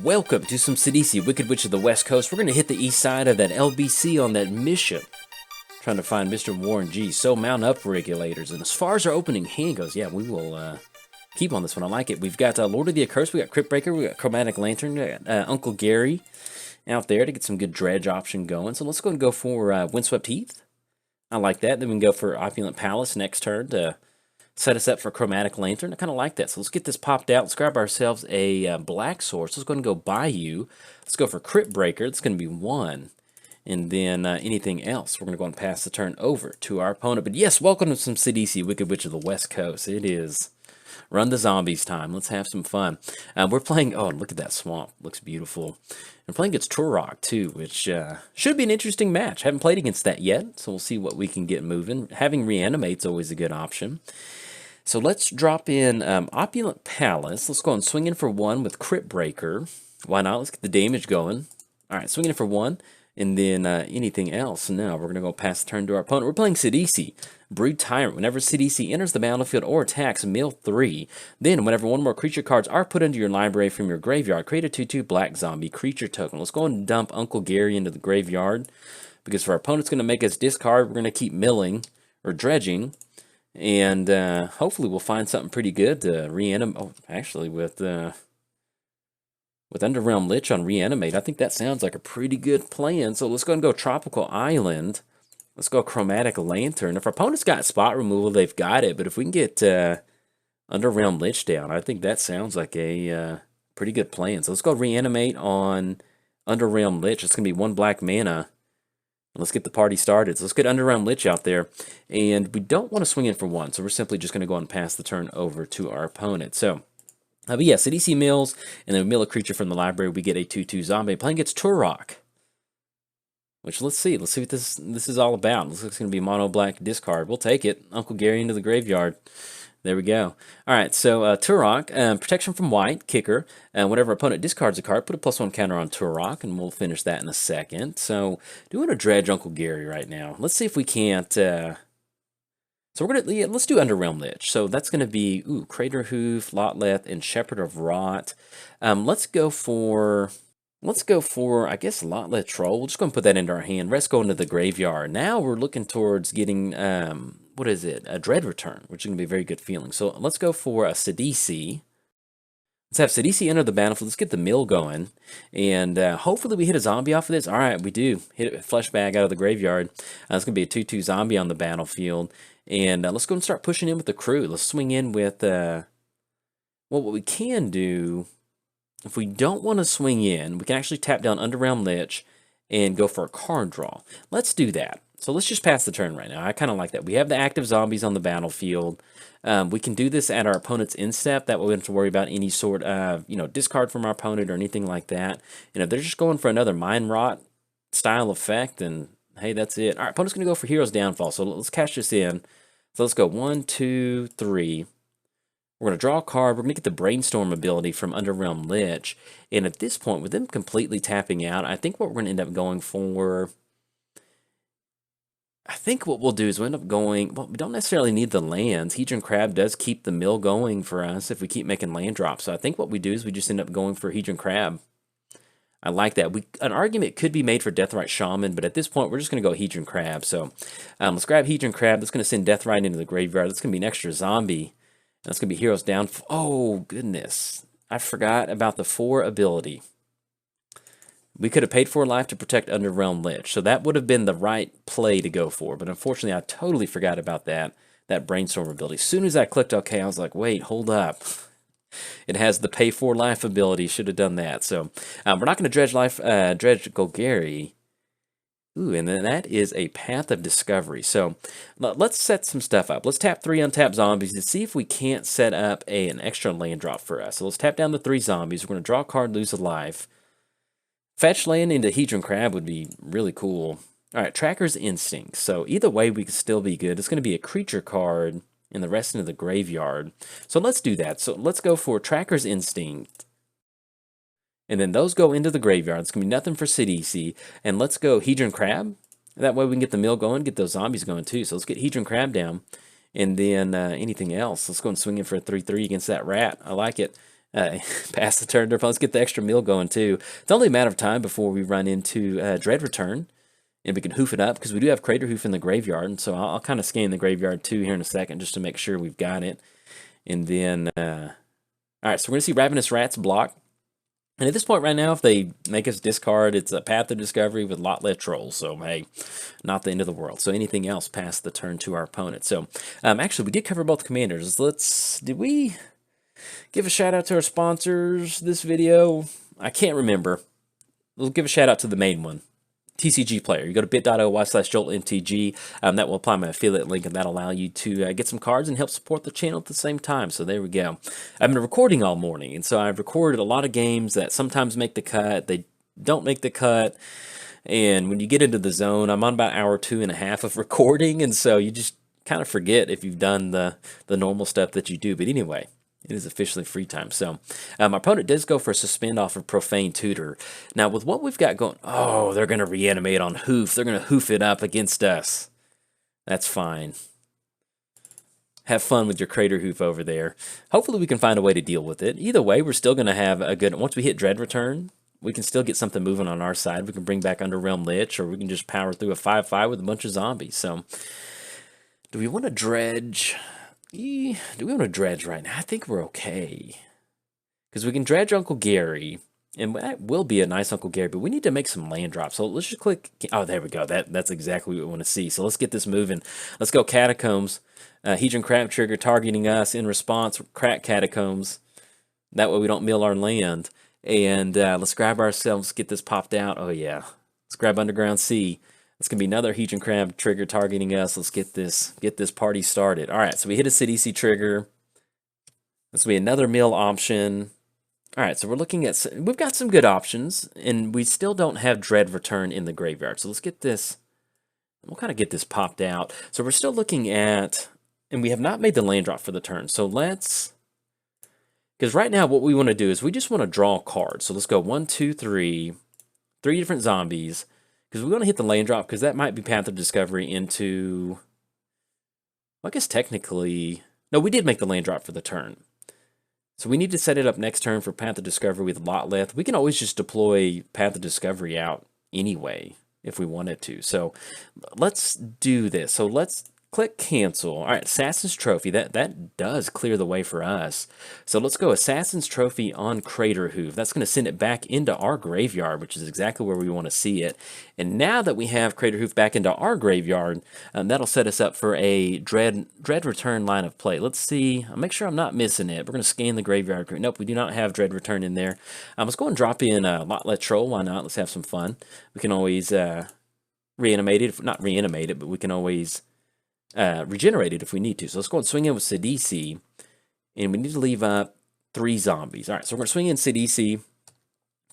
Welcome to some Sidisi, Wicked Witch of the West Coast. We're going to hit the east side of that LBC on that mission. Trying to find Mr. Warren G. So mount up regulators. And as far as our opening hand goes, yeah, we will keep on this one. I like it. We've got Lord of the Accursed, we got Crypt Breaker, we got Chromatic Lantern, we got Uncle Gary out there to get some good dredge option going. So let's go and go for Windswept Heath. I like that. Then we can go for Opulent Palace next turn to set us up for Chromatic Lantern. I kind of like that. So let's get this popped out. Let's grab ourselves a Black Source. Let's go and go Bayou. Let's go for Crypt Breaker. It's going to be 1. And then anything else, we're going to go and pass the turn over to our opponent. But yes, welcome to some Sidisi, Wicked Witch of the West Coast. It is Run the Zombies time. Let's have some fun. We're playing, oh, look at that swamp. Looks beautiful. We're playing against Tourach, too, which should be an interesting match. Haven't played against that yet, so we'll see what we can get moving. Having Reanimate's always a good option. So let's drop in Opulent Palace. Let's go and swing in for 1 with Crypt Breaker. Why not? Let's get the damage going. All right, swinging in for 1. And then anything else. Now we're going to go pass the turn to our opponent. We're playing Sidisi, Brood Tyrant. Whenever Sidisi enters the battlefield or attacks, mill 3. Then whenever one more creature cards are put into your library from your graveyard, create a 2/2 black zombie creature token. Let's go and dump Uncle Gary into the graveyard. Because if our opponent's going to make us discard, we're going to keep milling or dredging. And hopefully we'll find something pretty good to reanimate. Oh, actually, with Underrealm Lich on Reanimate, I think that sounds like a pretty good plan. So let's go and go Tropical Island. Let's go Chromatic Lantern. If our opponent's got spot removal, they've got it. But if we can get Underrealm Lich down, I think that sounds like a pretty good plan. So let's go Reanimate on Underrealm Lich. It's going to be 1 black mana. Let's get the party started. So let's get Underrealm Lich out there. And we don't want to swing in for 1, so we're simply just going to go and pass the turn over to our opponent. So, but yeah, Sidisi mills, and then we mill a creature from the library. We get a 2/2 zombie. Playing against Tourach. Which, let's see. Let's see what this is all about. Looks like it's going to be mono black discard. We'll take it. Uncle Gary into the graveyard. There we go. All right, so Tourach, protection from white, kicker. Whenever opponent discards a card, put a +1 counter on Tourach, and we'll finish that in a second. So, doing a dredge Uncle Gary right now. Let's see if we can't. So we're gonna let's do Underrealm Lich. So that's gonna be Crater Hoof, Lotleth, and Shepherd of Rot. Let's go for I guess Lotleth Troll. We'll just go and put that into our hand. Rest go into the graveyard. Now we're looking towards getting what is it? A Dread Return, which is going to be a very good feeling. So let's go for a Sidisi. Let's have Sidisi enter the battlefield. Let's get the mill going. And hopefully we hit a zombie off of this. All right, we do. Hit it with Flesh Bag out of the graveyard. It's going to be a 2/2 zombie on the battlefield. And let's go and start pushing in with the crew. Let's swing in with... well, what we can do... If we don't want to swing in, we can actually tap down Underrealm Lich and go for a card draw. Let's do that. So let's just pass the turn right now. I kind of like that. We have the active zombies on the battlefield. We can do this at our opponent's instep. That way we don't have to worry about any sort of, discard from our opponent or anything like that. And if they're just going for another Mind Rot style effect, then hey, that's it. All right, opponent's going to go for Hero's Downfall. So let's cash this in. So let's go 1, 2, 3. We're going to draw a card. We're going to get the Brainstorm ability from Underrealm Lich. And at this point, with them completely tapping out, I think what we're going to end up going for... I think what we'll do is we'll end up going... Well, we don't necessarily need the lands. Hedron Crab does keep the mill going for us if we keep making land drops. So I think what we do is we just end up going for Hedron Crab. I like that. An argument could be made for Deathrite Shaman, but at this point, we're just going to go Hedron Crab. So let's grab Hedron Crab. That's going to send Deathrite into the graveyard. That's going to be an extra zombie. That's going to be Heroes Down. Oh, goodness. I forgot about the 4 ability. We could have paid 4 life to protect Underrealm Lich, so that would have been the right play to go for. But unfortunately, I totally forgot about that Brainstorm ability. As soon as I clicked OK, I was like, wait, hold up. It has the pay 4 life ability. Should have done that. So we're not going to dredge Golgari. Ooh, and then that is a Path of Discovery. So let's set some stuff up. Let's tap 3 untapped zombies and see if we can't set up an extra land drop for us. So let's tap down the 3 zombies. We're going to draw a card, lose a life. Fetch land into Hedron Crab would be really cool. All right, Tracker's Instinct. So either way, we could still be good. It's going to be a creature card and the rest into the graveyard. So let's do that. So let's go for Tracker's Instinct. And then those go into the graveyard. It's going to be nothing for Sidisi. And let's go Hedron Crab. That way we can get the mill going, get those zombies going too. So let's get Hedron Crab down. And then anything else. Let's go and swing in for a 3/3 against that rat. I like it. pass the turn. Let's get the extra mill going too. It's only a matter of time before we run into Dread Return, and we can hoof it up because we do have Crater Hoof in the graveyard. And so I'll kind of scan the graveyard too here in a second just to make sure we've got it. And then, all right, so we're going to see Ravenous Rats block. And at this point right now, if they make us discard, it's a Path of Discovery with Lot-Led Trolls. So, hey, not the end of the world. So anything else past the turn to our opponent. So, actually, we did cover both commanders. Did we give a shout out to our sponsors this video? I can't remember. We'll give a shout out to the main one. TCG Player. You go to bit.ly/JoltMTG. That will apply my affiliate link, and that'll allow you to get some cards and help support the channel at the same time. So there we go. I've been recording all morning, and so I've recorded a lot of games that sometimes make the cut. They don't make the cut. And when you get into the zone, I'm on about an hour, 2.5 of recording, and so you just kind of forget if you've done the normal stuff that you do. But anyway, it is officially free time. So our opponent does go for a suspend off of Profane Tutor. Now, with what we've got going, oh, they're going to reanimate on Hoof. They're going to hoof it up against us. That's fine. Have fun with your Crater Hoof over there. Hopefully we can find a way to deal with it. Either way, we're still going to have a good, once we hit Dread Return, we can still get something moving on our side. We can bring back Underrealm Lich, or we can just power through a 5/5 with a bunch of zombies. So, do we want to dredge? Do we want to dredge right now? I think we're okay. Because we can dredge Uncle Gary, and that will be a nice Uncle Gary, but we need to make some land drops. So let's just click. Oh, there we go. That's exactly what we want to see. So let's get this moving. Let's go Catacombs. Hedron Crab Trigger targeting us in response. Crack Catacombs. That way we don't mill our land. And let's grab ourselves, get this popped out. Oh, yeah. Let's grab Underground Sea. It's going to be another Hedron Crab trigger targeting us. Let's get this party started. All right, so we hit a Sidisi trigger. This will be another mill option. All right, so we're looking at, we've got some good options, and we still don't have Dread Return in the graveyard. So let's get this, we'll kind of get this popped out. So we're still looking at, and we have not made the land drop for the turn. So let's, because right now what we want to do is we just want to draw cards. So let's go 1, 2, 3, 3 different zombies. Because we want to hit the land drop, because that might be Path of Discovery into, well, I guess technically, no, we did make the land drop for the turn. So we need to set it up next turn for Path of Discovery with Lot-Led. We can always just deploy Path of Discovery out anyway, if we wanted to. So let's do this. So let's click cancel. All right, Assassin's Trophy. That does clear the way for us. So let's go Assassin's Trophy on Crater Hoof. That's going to send it back into our graveyard, which is exactly where we want to see it. And now that we have Crater Hoof back into our graveyard, that'll set us up for a Dread Return line of play. Let's see. I'll make sure I'm not missing it. We're going to scan the graveyard. Nope, we do not have Dread Return in there. Let's go and drop in Lot-Led Troll. Why not? Let's have some fun. We can always reanimate it. Not reanimate it, but we can always regenerate it if we need to. So let's go and swing in with Sidisi, and we need to leave up 3 zombies. All right, so we're going to swing in Sidisi.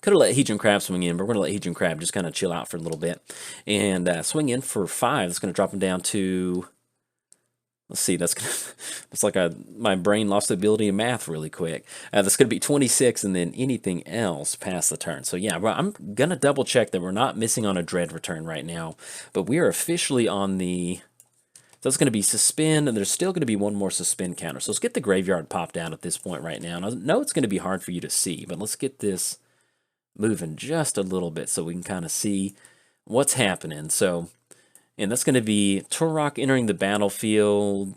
Could have let Hedron Crab swing in, but we're going to let Hedron Crab just kind of chill out for a little bit. And swing in for 5. That's going to drop him down to, let's see, that's like my brain lost the ability of math really quick. That's going to be 26, and then anything else past the turn. So yeah, I'm going to double check that we're not missing on a Dread Return right now, but we are officially on the, so it's going to be suspend, and there's still going to be one more suspend counter. So let's get the graveyard popped out at this point right now. And I know it's going to be hard for you to see, but let's get this moving just a little bit so we can kind of see what's happening. So, and that's going to be Tourach entering the battlefield.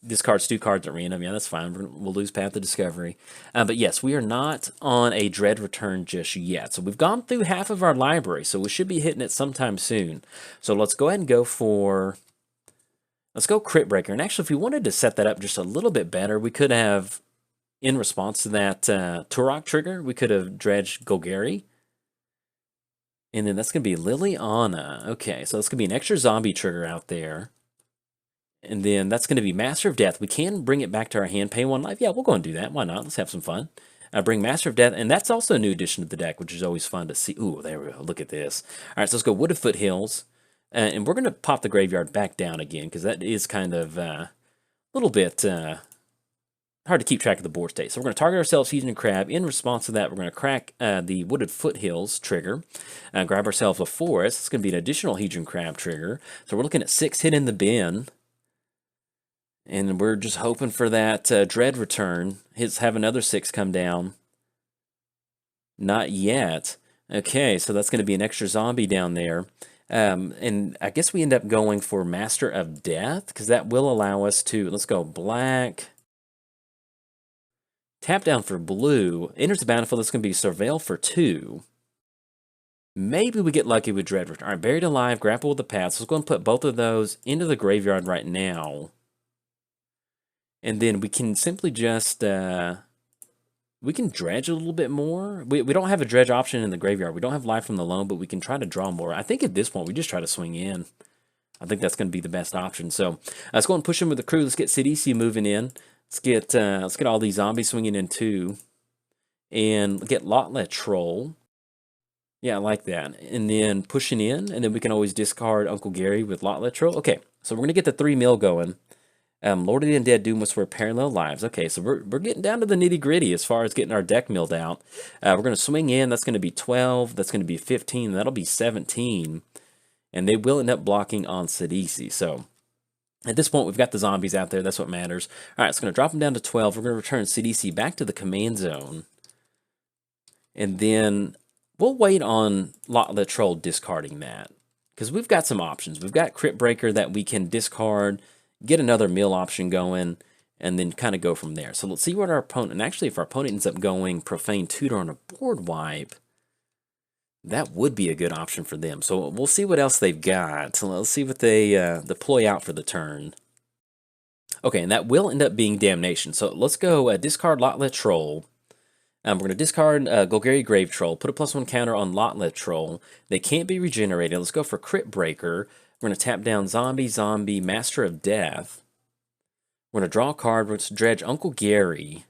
Discards 2 cards at random. Yeah, that's fine. We'll lose Path of Discovery. But yes, we are not on a Dread Return just yet. So we've gone through half of our library, so we should be hitting it sometime soon. So let's go ahead and go for, let's go Crypt Breaker. And actually, if we wanted to set that up just a little bit better, we could have, in response to that Tourach trigger, we could have dredged Golgari. And then that's going to be Liliana. Okay, so that's going to be an extra zombie trigger out there. And then that's going to be Master of Death. We can bring it back to our hand, pay 1 life. Yeah, we'll go and do that. Why not? Let's have some fun. Bring Master of Death, and that's also a new addition to the deck, which is always fun to see. Ooh, there we go. Look at this. All right, so let's go Wooded Foothills. And we're going to pop the graveyard back down again, because that is kind of a little bit hard to keep track of the board state. So we're going to target ourselves Hedron Crab. In response to that, we're going to crack the Wooded Foothills trigger. Grab ourselves a Forest. It's going to be an additional Hedron Crab trigger. So we're looking at 6 hit in the bin. And we're just hoping for that Dread return. Have another 6 come down. Not yet. Okay, so that's going to be an extra zombie down there. And I guess we end up going for Master of Death, because that will allow us to, let's go black. Tap down for blue. Enters the battlefield, that's going to be Surveil for 2. Maybe we get lucky with Dread Return. All right, Buried Alive, Grapple with the Past. Let's go and put both of those into the graveyard right now. And then we can simply just, we can dredge a little bit more. We don't have a dredge option in the graveyard. We don't have Life from the Loam, but we can try to draw more. I think at this point, we just try to swing in. I think that's going to be the best option. So let's go and push him with the crew. Let's get Sidisi moving in. Let's get all these zombies swinging in too. And get Lotlet Troll. Yeah, I like that. And then pushing in, and then we can always discard Uncle Gary with Lotlet Troll. Okay, so we're going to get the 3 mil going. Lord of the Undead Doom was for Parallel Lives. Okay, so we're getting down to the nitty-gritty as far as getting our deck milled out. We're going to swing in. That's going to be 12. That's going to be 15. That'll be 17. And they will end up blocking on Sidisi. So at this point, we've got the zombies out there. That's what matters. All right, it's going to drop them down to 12. We're going to return Sidisi back to the command zone. And then we'll wait on Lotlet Troll discarding that, because we've got some options. We've got Crypt Breaker that we can discard, get another mill option going, and then kind of go from there. So let's see what our opponent, and actually if our opponent ends up going Profane Tutor on a board wipe, that would be a good option for them. So we'll see what else they've got. So let's see what they deploy out for the turn. Okay, and that will end up being Damnation. So let's go discard Lotlet Troll. We're going to discard Golgari Grave Troll, put a +1 counter on Lotlet Troll. They can't be regenerated. Let's go for Crypt Breaker. We're going to tap down Zombie, Master of Death. We're going to draw a card. We're going to dredge Uncle Gary.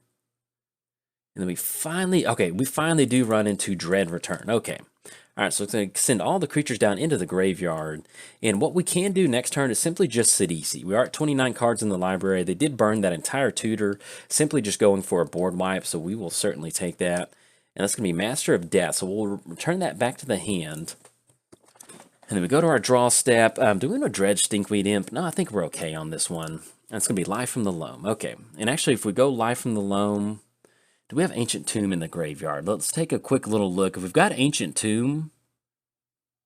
And then we finally do run into Dread Return. Okay. All right, so it's going to send all the creatures down into the graveyard. And what we can do next turn is simply just Sidisi. We are at 29 cards in the library. They did burn that entire tutor, simply just going for a board wipe, so we will certainly take that. And that's going to be Master of Death, so we'll return that back to the hand. And then we go to our draw step. Do we want to dredge Stinkweed Imp? No, I think we're okay on this one. That's going to be Life from the Loam. Okay, and actually if we go Life from the Loam, do we have Ancient Tomb in the graveyard? Let's take a quick little look. If we've got Ancient Tomb,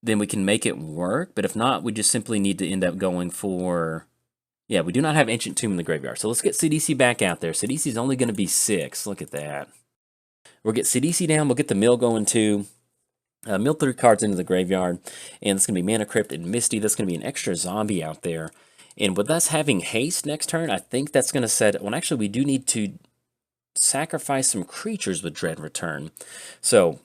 then we can make it work. But if not, we just simply need to end up going for... Yeah, we do not have Ancient Tomb in the graveyard. So let's get Sidisi back out there. Sidisi's only going to be 6. Look at that. We'll get Sidisi down. We'll get the mill going too. Mill 3 cards into the graveyard. And it's going to be Mana Crypt and Misty. That's going to be an extra zombie out there. And with us having haste next turn, I think that's going to set... Well, actually, we do need to sacrifice some creatures with Dread Return. So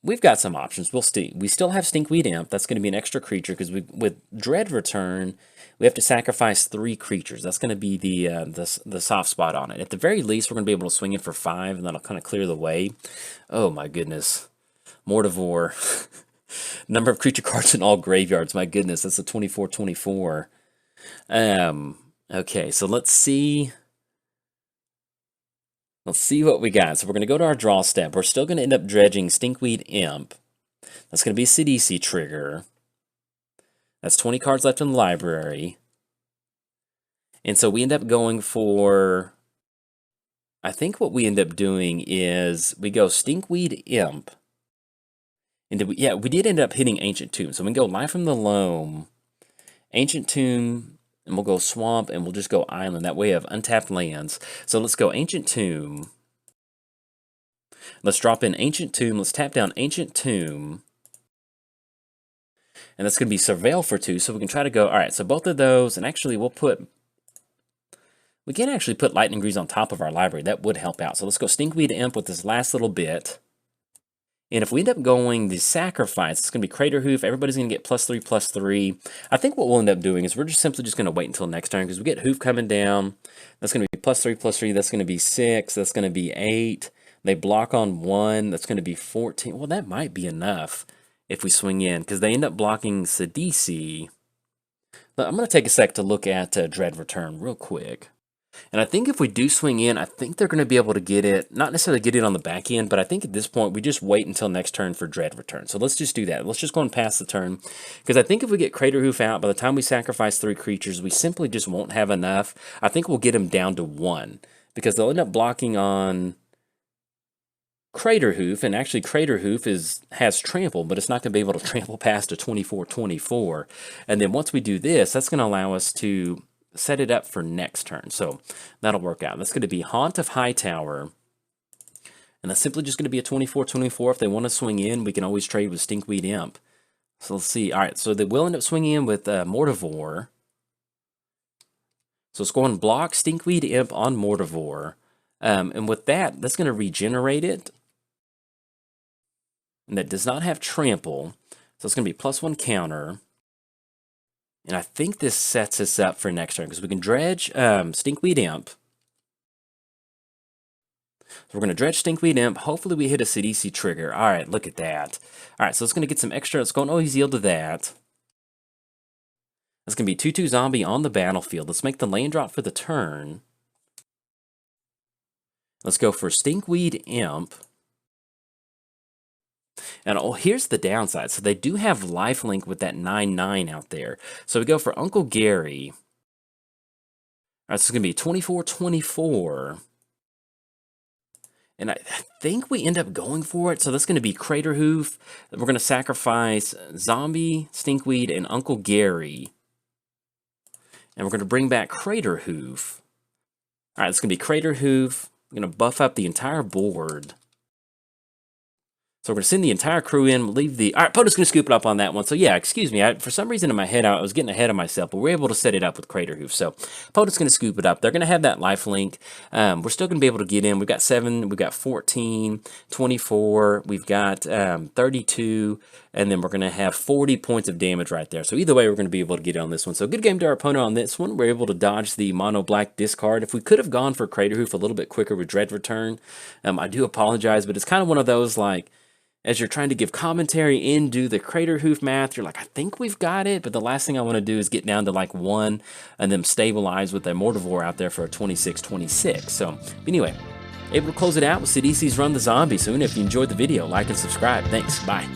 we've got some options. We still have Stinkweed Imp. That's going to be an extra creature, because with Dread Return, we have to sacrifice 3 creatures. That's going to be the soft spot on it. At the very least, we're going to be able to swing it for 5, and that'll kind of clear the way. Oh my goodness. Mortivore. Number of creature cards in all graveyards. My goodness, that's a 24-24. Okay, so let's see. Let's see what we got. So we're going to go to our draw step. We're still going to end up dredging Stinkweed Imp. That's going to be a Sidisi trigger. That's 20 cards left in the library. And so we end up going for... I think what we end up doing is we go Stinkweed Imp. And we did end up hitting Ancient Tomb. So we can go Life from the Loam, Ancient Tomb, and we'll go Swamp, and we'll just go Island. That way we have untapped lands. So let's go Ancient Tomb. Let's drop in Ancient Tomb. Let's tap down Ancient Tomb. And that's going to be Surveil for 2, so we can try to go... All right, so both of those, and actually we'll put... We can actually put Lightning Greaves on top of our library. That would help out. So let's go Stinkweed Imp with this last little bit. And if we end up going the Sacrifice, it's going to be Crater Hoof. Everybody's going to get +3/+3. I think what we'll end up doing is we're just simply just going to wait until next turn, because we get Hoof coming down. That's going to be +3/+3. That's going to be 6. That's going to be 8. They block on 1. That's going to be 14. Well, that might be enough if we swing in, because they end up blocking Sidisi. But I'm going to take a sec to look at Dread Return real quick. And I think if we do swing in, I think they're going to be able to get it, not necessarily get it on the back end, but I think at this point we just wait until next turn for Dread Return. So let's just do that. Let's just go and pass the turn. Because I think if we get Crater Hoof out, by the time we sacrifice 3 creatures, we simply just won't have enough. I think we'll get them down to 1. Because they'll end up blocking on Crater Hoof, and actually Crater Hoof has trample, but it's not going to be able to trample past a 24/24. And then once we do this, that's going to allow us to set it up for next turn. So that'll work out. That's going to be Haunt of Hightower. And that's simply just going to be a 24/24. If they want to swing in, we can always trade with Stinkweed Imp. So let's see. All right, so they will end up swinging in with Mortivore. So let's go and block Stinkweed Imp on Mortivore. And with that, that's going to regenerate it. And that does not have trample. So it's going to be +1 counter. And I think this sets us up for next turn because we can dredge Stinkweed Imp. So we're going to dredge Stinkweed Imp. Hopefully we hit a Sidisi trigger. All right, look at that. All right, so it's going to get some extra. Let's go and always yield to that. That's going to be 2/2 zombie on the battlefield. Let's make the land drop for the turn. Let's go for Stinkweed Imp. And oh, here's the downside. So they do have lifelink with that 9/9 out there. So we go for Uncle Gary. All right, so it's going to be 24/24. And I think we end up going for it. So that's going to be Crater Hoof. We're going to sacrifice Zombie, Stinkweed, and Uncle Gary. And we're going to bring back Crater Hoof. All right, it's going to be Crater Hoof. We're going to buff up the entire board. So we're going to send the entire crew in, leave the... All right, Poto's going to scoop it up on that one. So yeah, excuse me. For some reason in my head, I was getting ahead of myself, but we're able to set it up with Crater Hoof. So Poto's going to scoop it up. They're going to have that lifelink. We're still going to be able to get in. We've got 7, we've got 14, 24, we've got 32, and then we're going to have 40 points of damage right there. So either way, we're going to be able to get on this one. So good game to our opponent on this one. We're able to dodge the mono black discard. If we could have gone for Crater Hoof a little bit quicker with Dread Return, I do apologize, but it's kind of one of those like, as you're trying to give commentary and do the Crater Hoof math, you're like, I think we've got it, but the last thing I want to do is get down to like 1 and then stabilize with a Mortivore out there for a 26/26. So anyway, able to close it out with Sidisi's Run the Zombie. So if you enjoyed the video, like and subscribe. Thanks. Bye.